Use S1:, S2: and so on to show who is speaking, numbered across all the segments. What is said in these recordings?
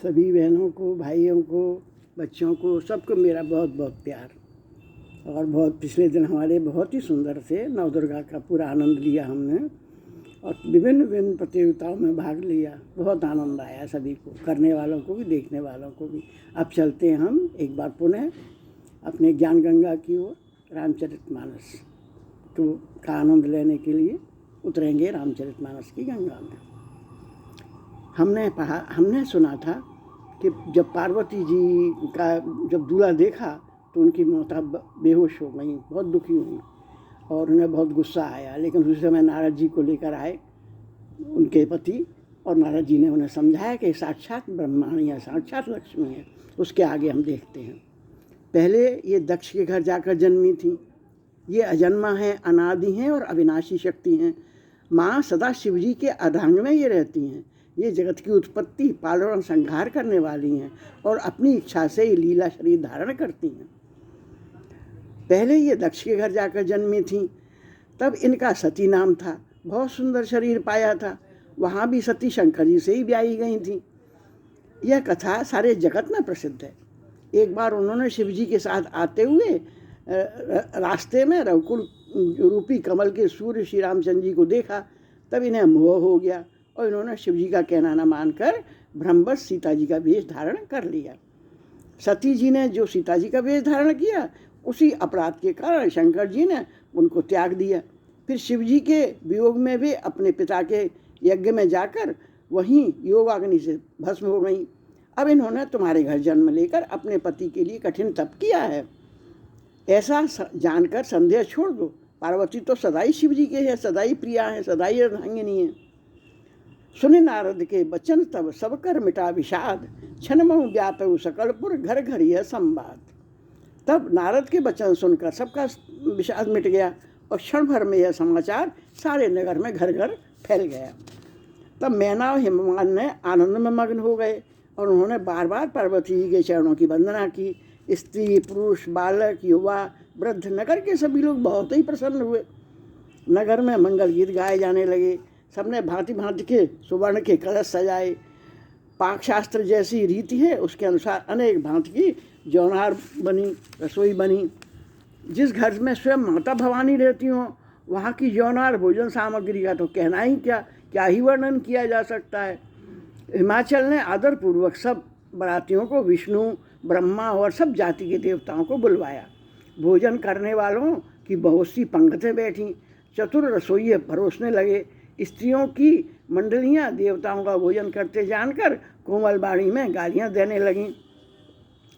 S1: सभी बहनों को, भाइयों को, बच्चों को, सबको मेरा बहुत बहुत प्यार। और बहुत पिछले दिन हमारे बहुत ही सुंदर से नवदुर्गा का पूरा आनंद लिया हमने और विभिन्न विभिन्न प्रतियोगिताओं में भाग लिया। बहुत आनंद आया सभी को, करने वालों को भी, देखने वालों को भी। अब चलते हैं हम एक बार पुनः अपने ज्ञान गंगा की ओर। रामचरितमानस तो का आनंद लेने के लिए उतरेंगे रामचरितमानस की गंगा में। हमने सुना था कि जब पार्वती जी का जब दूल्हा देखा तो उनकी माता बेहोश हो गई, बहुत दुखी हुई और उन्हें बहुत गुस्सा आया। लेकिन उसी समय नारद जी को लेकर आए उनके पति और नारद जी ने उन्हें समझाया कि साक्षात ब्रह्माणी है, साक्षात लक्ष्मी है। उसके आगे हम देखते हैं। पहले ये दक्ष के घर जाकर जन्मी थी। ये अजन्मा है, अनादि हैं और अविनाशी शक्ति हैं। माँ सदा शिव जी के अर्धांग में ये रहती हैं। ये जगत की उत्पत्ति, पालन, संहार करने वाली हैं और अपनी इच्छा से ये लीला शरीर धारण करती हैं। पहले ये दक्ष के घर जाकर जन्मी थी, तब इनका सती नाम था। बहुत सुंदर शरीर पाया था। वहाँ भी सती शंकर जी से ही ब्याही गई थी। यह कथा सारे जगत में प्रसिद्ध है। एक बार उन्होंने शिव जी के साथ आते हुए रास्ते में रघुकुल रूपी कमल के सूर्य श्री रामचंद्र जी को देखा। तब इन्हें मोह हो गया और इन्होंने शिव जी का कहना न मानकर ब्रह्मवश सीता जी का वेश धारण कर लिया। सती जी ने जो सीता जी का वेश धारण किया, उसी अपराध के कारण शंकर जी ने उनको त्याग दिया। फिर शिव जी के वियोग में वे अपने पिता के यज्ञ में जाकर वहीं योगाग्नि से भस्म हो गई। अब इन्होंने तुम्हारे घर जन्म लेकर अपने पति के लिए कठिन तप किया है, ऐसा जानकर संदेह छोड़ दो। पार्वती तो सदाई शिव जी के है, सदाई प्रिया है, सदाई अर्धांगिनी है। सुने नारद के बचन तब सब कर मिटा विषाद, क्षण महु व्यापु सकलपुर घर घर यह संवाद। तब नारद के वचन सुनकर सबका विषाद मिट गया और क्षण भर में यह समाचार सारे नगर में घर घर फैल गया। तब मैना और हिमवान ने आनंद में मग्न हो गए और उन्होंने बार बार पार्वती जी के चरणों की वंदना की। स्त्री, पुरुष, बालक, युवा, वृद्ध, नगर के सभी लोग बहुत ही प्रसन्न हुए। नगर में मंगल गीत गाए जाने लगे। सबने भांति भांति के सुवर्ण के कलश सजाए। पाक शास्त्र जैसी रीति है उसके अनुसार अनेक भांति की जौनहार बनी, रसोई बनी। जिस घर में स्वयं माता भवानी रहती हों, वहाँ की जौनहार भोजन सामग्री का तो कहना ही क्या ही वर्णन किया जा सकता है। हिमाचल ने आदरपूर्वक सब बरातियों को विष्णु, ब्रह्मा और सब जाति के देवताओं को बुलवाया। भोजन करने वालों की बहुत सी पंक्तियाँ बैठीं। चतुर रसोइये परोसने लगे। स्त्रियों की मंडलियाँ देवताओं का भोजन करते जानकर कोमल बाणी में गालियाँ देने लगीं।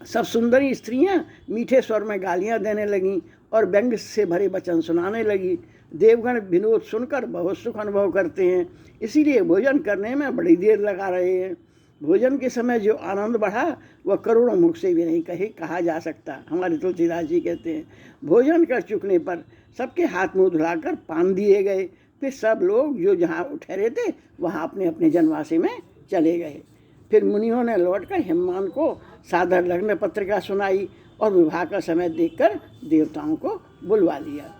S1: सब सुंदरी स्त्रियाँ मीठे स्वर में गालियाँ देने लगीं और व्यंग से भरे वचन सुनाने लगी। देवगण विनोद सुनकर बहुत सुख अनुभव करते हैं, इसीलिए भोजन करने में बड़ी देर लगा रहे हैं। भोजन के समय जो आनंद बढ़ा वह करोड़ों मुख से भी नहीं कहा जा सकता। हमारे तुलसीदास जी कहते हैं, भोजन कर चुकने पर सबके हाथ मुँह धुलाकर पान दिए गए। फिर सब लोग जो जहाँ ठहरे थे वहाँ अपने अपने जनवासी में चले गए। फिर मुनियों ने लौटकर हिमवान को सादर लग्न पत्रिका सुनाई और विवाह का समय देखकर देवताओं को बुलवा लिया।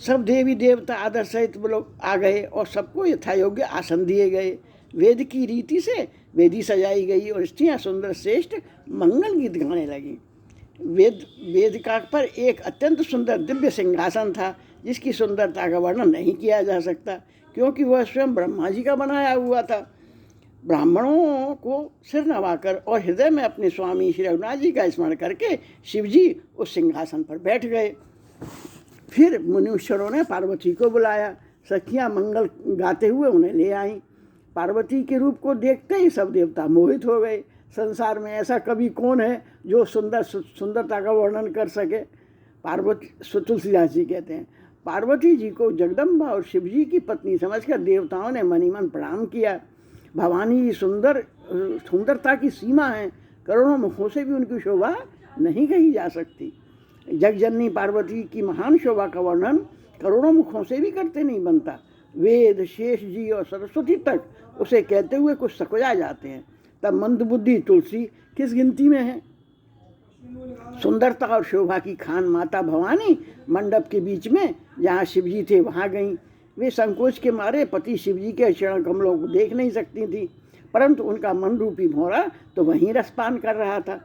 S1: सब देवी देवता आदर सहित लोग आ गए और सबको यथायोग्य आसन दिए गए। वेद की रीति से वेदी सजाई गई और स्त्रियाँ सुंदर श्रेष्ठ मंगल गीत गाने लगी। वेदिका पर एक अत्यंत सुंदर दिव्य सिंहासन था, जिसकी सुंदरता का वर्णन नहीं किया जा सकता, क्योंकि वह स्वयं ब्रह्मा जी का बनाया हुआ था। ब्राह्मणों को सिर नवाकर और हृदय में अपने स्वामी श्री रघुनाथ जी का स्मरण करके शिव जी उस सिंहासन पर बैठ गए। फिर मुनीश्वरों ने पार्वती को बुलाया। सखियाँ मंगल गाते हुए उन्हें ले आईं। पार्वती के रूप को देखते ही सब देवता मोहित हो गए। संसार में ऐसा कवि कौन है जो सुंदरता का वर्णन कर सके। तुलसीदास जी कहते हैं, पार्वती जी को जगदम्बा और शिव जी की पत्नी समझकर देवताओं ने मनी मन प्रणाम किया। भवानी जी सुंदरता की सीमा है, करोड़ों मुखों से भी उनकी शोभा नहीं कही जा सकती। जगजननी पार्वती की महान शोभा का वर्णन करोड़ों मुखों से भी करते नहीं बनता। वेद, शेष जी और सरस्वती तक उसे कहते हुए कुछ सकुचा जाते हैं, तब मंदबुद्धि तुलसी किस गिनती में है। सुंदरता और शोभा की खान माता भवानी मंडप के बीच में जहाँ शिवजी थे वहाँ गईं। वे संकोच के मारे पति शिवजी के चरण कमलों को देख नहीं सकती थी। परंतु उनका मन रूपी भौरा तो वहीं रसपान कर रहा था।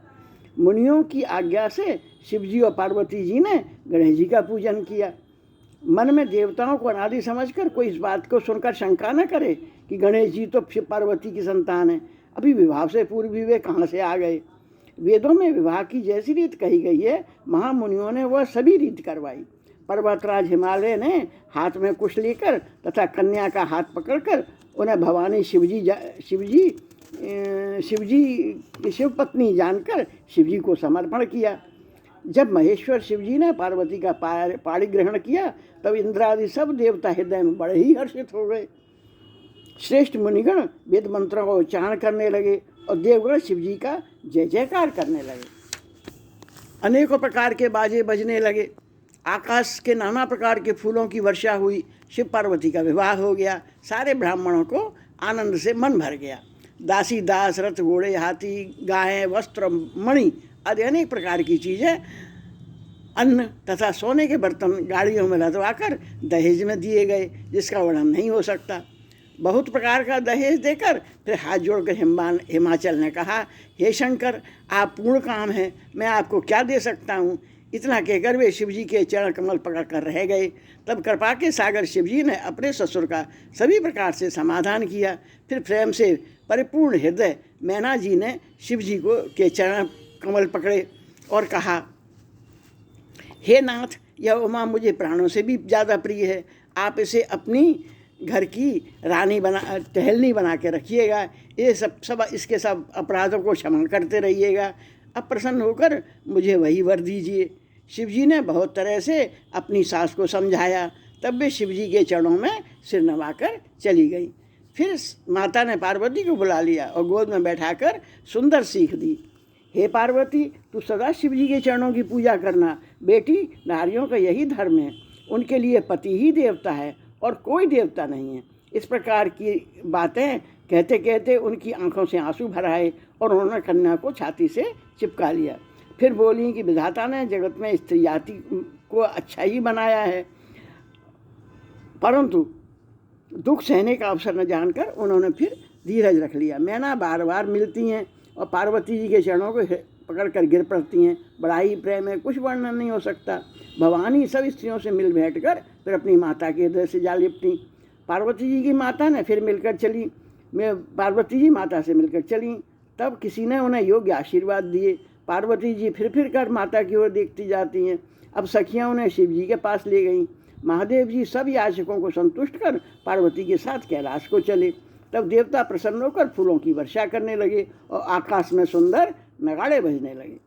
S1: मुनियों की आज्ञा से शिवजी और पार्वती जी ने गणेश जी का पूजन किया। मन में देवताओं को अनादि समझकर कोई इस बात को सुनकर शंका न करे कि गणेश जी तो शिव पार्वती की संतान है, अभी विवाह से पूर्व भी वे कहाँ से आ गए। वेदों में विवाह की जैसी रीत कही गई है, महामुनियों ने वह सभी रीत करवाई। पर्वतराज हिमालय ने हाथ में कुश लेकर तथा कन्या का हाथ पकड़कर उन्हें भवानी शिव पत्नी जानकर शिवजी को समर्पण किया। जब महेश्वर शिवजी ने पार्वती का पाणी ग्रहण किया तब इंद्रादि सब देवता हृदय में बड़े ही हर्षित हो गए। श्रेष्ठ मुनिगण वेद मंत्रों का उच्चारण करने लगे और देवगण शिवजी का जय जयकार करने लगे। अनेकों प्रकार के बाजे बजने लगे। आकाश के नाना प्रकार के फूलों की वर्षा हुई। शिव पार्वती का विवाह हो गया। सारे ब्राह्मणों को आनंद से मन भर गया। दासी दास, रथ घोड़े, हाथी, गायें, वस्त्र, मणि आदि अनेक प्रकार की चीज़ें, अन्न तथा सोने के बर्तन गाड़ियों में लदवाकर दहेज में दिए गए, जिसका वर्णन नहीं हो सकता। बहुत प्रकार का दहेज देकर फिर हाथ जोड़कर हिमाचल ने कहा, हे शंकर, आप पूर्ण काम हैं, मैं आपको क्या दे सकता हूँ। इतना कहकर वे शिवजी के चरण कमल पकड़ कर रह गए। तब कृपा के सागर शिवजी ने अपने ससुर का सभी प्रकार से समाधान किया। फिर प्रेम से परिपूर्ण हृदय मैना जी ने शिवजी को के चरण कमल पकड़े और कहा, हे नाथ, यह उमा मुझे प्राणों से भी ज़्यादा प्रिय है। आप इसे अपनी घर की रानी टहलनी बना के रखिएगा। ये सब इसके सब अपराधों को क्षमा करते रहिएगा। अब प्रसन्न होकर मुझे वही वर दीजिए। शिवजी ने बहुत तरह से अपनी सास को समझाया। तब वे शिवजी के चरणों में सिर नवाकर चली गई। फिर माता ने पार्वती को बुला लिया और गोद में बैठाकर सुंदर सीख दी। हे पार्वती, तू सदा शिवजी के चरणों की पूजा करना। बेटी, नारियों का यही धर्म है। उनके लिए पति ही देवता है और कोई देवता नहीं है। इस प्रकार की बातें कहते कहते उनकी आंखों से आंसू भर आए और उन्होंने कन्या को छाती से चिपका लिया। फिर बोली कि विधाता ने जगत में स्त्री जाति को अच्छा ही बनाया है, परंतु दुख सहने का अवसर न जानकर उन्होंने फिर धीरज रख लिया। मैना बार बार मिलती हैं और पार्वती जी के चरणों को पकड़कर गिर पड़ती हैं। बड़ा ही प्रेम है, कुछ वर्णन नहीं हो सकता। भवानी सब स्त्रियों से मिल बैठकर फिर अपनी माता के हृदय से जा लिपटी। पार्वती जी की माता ने फिर मिलकर चली। पार्वती जी माता से मिलकर चली। तब किसी ने उन्हें योग्य आशीर्वाद दिए। पार्वती जी फिर कर माता की ओर देखती जाती हैं। अब सखियाँ उन्हें शिव जी के पास ले गईं। महादेव जी सब याचकों को संतुष्ट कर पार्वती के साथ कैलाश को चले। तब देवता प्रसन्न होकर फूलों की वर्षा करने लगे और आकाश में सुंदर नगाड़े बजने लगे।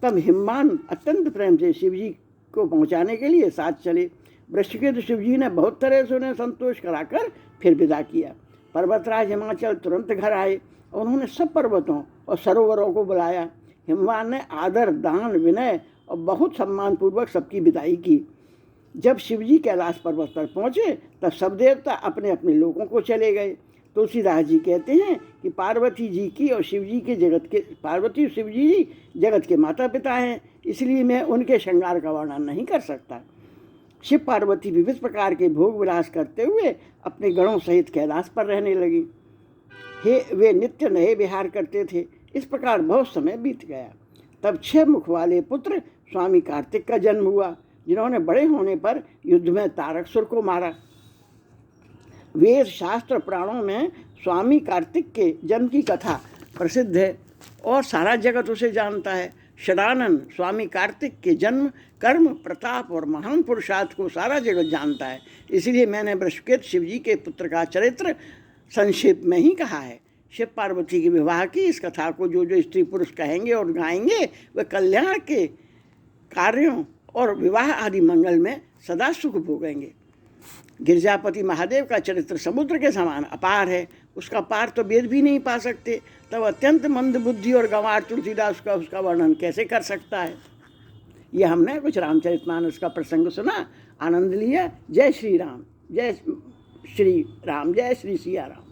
S1: तब हिमवान अत्यंत प्रेम से शिवजी को पहुंचाने के लिए साथ चले। वृषकेतु तो शिवजी ने बहुत तरह से उन्हें संतोष कराकर फिर विदा किया। पर्वतराज हिमाचल तुरंत घर आए और उन्होंने सब पर्वतों और सरोवरों को बुलाया। हिमवान ने आदर, दान, विनय और बहुत सम्मानपूर्वक सबकी विदाई की। जब शिवजी कैलाश पर्वत पर पहुँचे तब सब देवता अपने अपने लोगों को चले गए। तुलसीदास जी कहते हैं कि पार्वती जी की और शिवजी के पार्वती और शिवजी जी जगत के माता पिता हैं, इसलिए मैं उनके श्रृंगार का वर्णन नहीं कर सकता। शिव पार्वती विविध प्रकार के भोग विलास करते हुए अपने गणों सहित कैलाश पर रहने लगी। वे नित्य नए विहार करते थे। इस प्रकार बहुत समय बीत गया। तब 6 मुख वाले पुत्र स्वामी कार्तिक का जन्म हुआ, जिन्होंने बड़े होने पर युद्ध में तारकासुर को मारा। वेद शास्त्र पुराणों में स्वामी कार्तिक के जन्म की कथा प्रसिद्ध है और सारा जगत उसे जानता है। षडानंद स्वामी कार्तिक के जन्म, कर्म, प्रताप और महान पुरुषार्थ को सारा जगत जानता है। इसलिए मैंने वृषकेतु शिवजी के पुत्र का चरित्र संक्षेप में ही कहा है। शिव पार्वती के विवाह की इस कथा को जो जो स्त्री पुरुष कहेंगे और गाएंगे वे कल्याण के कार्यों और विवाह आदि मंगल में सदा सुख भोगेंगे। गिरजापति महादेव का चरित्र समुद्र के समान अपार है, उसका पार तो वेद भी नहीं पा सकते। तब अत्यंत मंद बुद्धि और गंवार तुलसीदास का उसका वर्णन कैसे कर सकता है। यह हमने कुछ रामचरितमानस का प्रसंग सुना, आनंद लिया। जय श्री राम, जय श्री राम, जय श्री सिया राम।